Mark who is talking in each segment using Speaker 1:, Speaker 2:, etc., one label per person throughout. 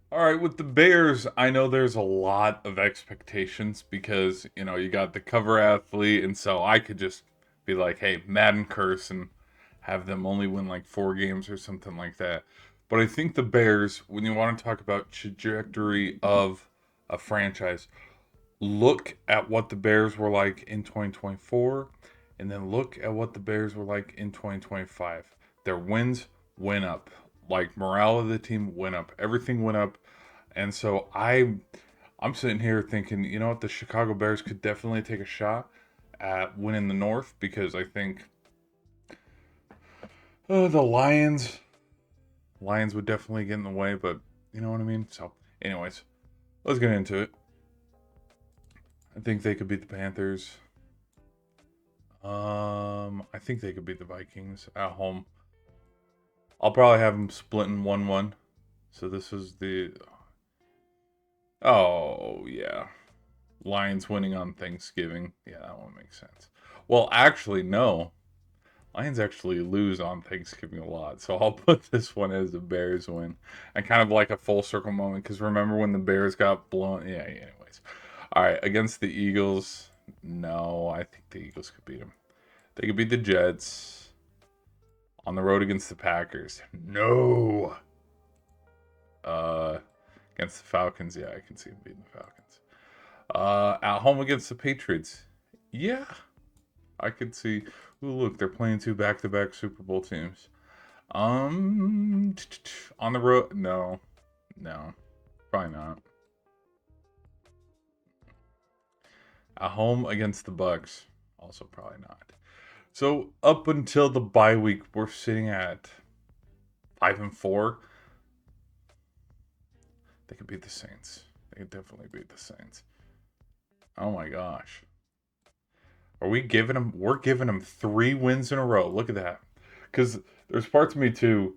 Speaker 1: All right, with the Bears, I know there's a lot of expectations because, you got the cover athlete, and so I could just be like, hey, Madden curse and have them only win like 4 games or something like that. But I think the Bears, when you want to talk about trajectory of a franchise, look at what the Bears were like in 2024 and then look at what the Bears were like in 2025. Their wins went up. Like morale of the team went up. Everything went up. And so I'm sitting here thinking, you know what, the Chicago Bears could definitely take a shot at winning the North because I think the Lions would definitely get in the way, but you know what I mean? So, anyways, let's get into it. I think they could beat the Panthers. I think they could beat the Vikings at home. I'll probably have them splitting 1-1. So this is the. Oh, yeah. Lions winning on Thanksgiving. Yeah, that one makes sense. Well, actually, no. Lions actually lose on Thanksgiving a lot. So I'll put this one as a Bears win. And kind of like a full circle moment because remember when the Bears got blown? Yeah, anyways. All right, against the Eagles. No, I think the Eagles could beat them. They could beat the Jets on the road against the Packers. No. Uh, against the Falcons, yeah, I can see them beating the Falcons. At home against the Patriots, yeah, I could see. Ooh, look, they're playing two back-to-back Super Bowl teams. On the road, no, no, probably not. At home against the Bucks, also probably not. So up until the bye week, we're sitting at 5-4. They could beat the Saints. They could definitely beat the Saints. Oh my gosh. Are we giving them? We're giving them 3 wins in a row. Look at that. Because there's parts of me too.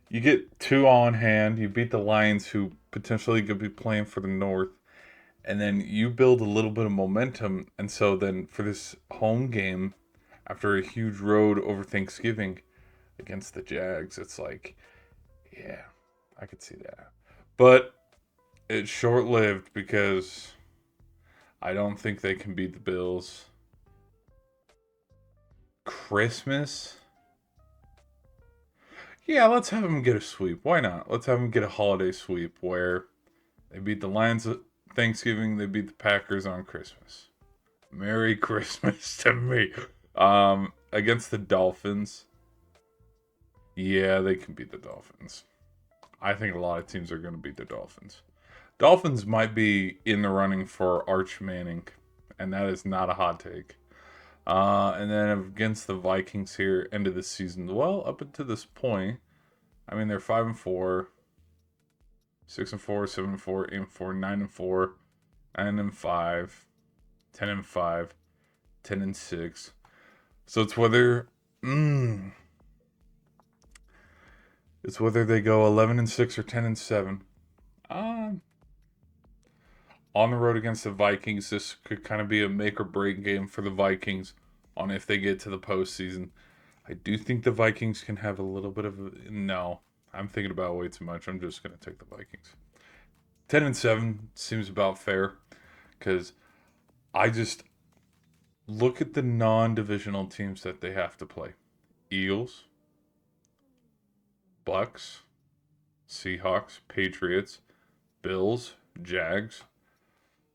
Speaker 1: You get two on hand. You beat the Lions, who potentially could be playing for the North, and then you build a little bit of momentum. And so then for this home game, after a huge road over Thanksgiving against the Jags, it's like, yeah, I could see that. But it's short lived because I don't think they can beat the Bills. Christmas? Yeah, let's have them get a sweep. Why not? Let's have them get a holiday sweep where they beat the Lions at Thanksgiving, they beat the Packers on Christmas. Merry Christmas to me. Against the Dolphins. Yeah, they can beat the Dolphins. I think a lot of teams are going to beat the Dolphins. Dolphins might be in the running for Arch Manning, and that is not a hot take. And then against the Vikings here, end of the season. Well, up until this point, I mean they're 5-4, 6-4, 7-4, 8-4, 9-4, 9-5, 10-5, 10-6. So mm, it's whether they go 11-6 or 10-7. Um, on the road against the Vikings, this could kind of be a make or break game for the Vikings on if they get to the postseason. I do think the Vikings can have a little bit of no. I'm thinking about it way too much. I'm just gonna take the Vikings. 10-7 seems about fair because I just look at the non-divisional teams that they have to play: Eagles, Bucks, Seahawks, Patriots, Bills, Jags.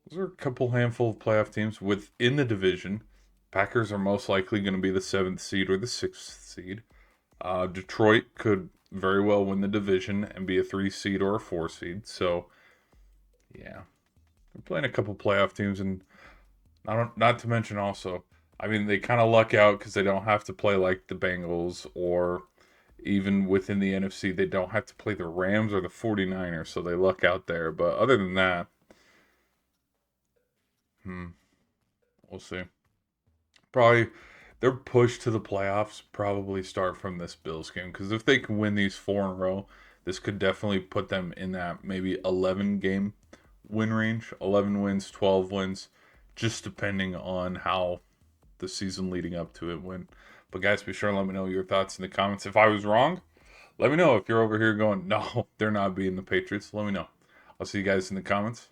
Speaker 1: Those are a couple handful of playoff teams within the division. Packers are most likely going to be the 7th seed or the 6th seed. Detroit could very well win the division and be a 3 seed or a 4 seed. So, yeah, they're playing a couple playoff teams, and not to mention also, I mean, they kind of luck out because they don't have to play like the Bengals or even within the NFC, they don't have to play the Rams or the 49ers, so they luck out there. But other than that, hmm, we'll see. Probably their push to the playoffs probably start from this Bills game because if they can win these 4 in a row, this could definitely put them in that maybe 11 game win range, 11 wins, 12 wins, just depending on how the season leading up to it went. But guys, be sure to let me know your thoughts in the comments. If I was wrong, let me know. If you're over here going, no, they're not beating the Patriots, let me know. I'll see you guys in the comments.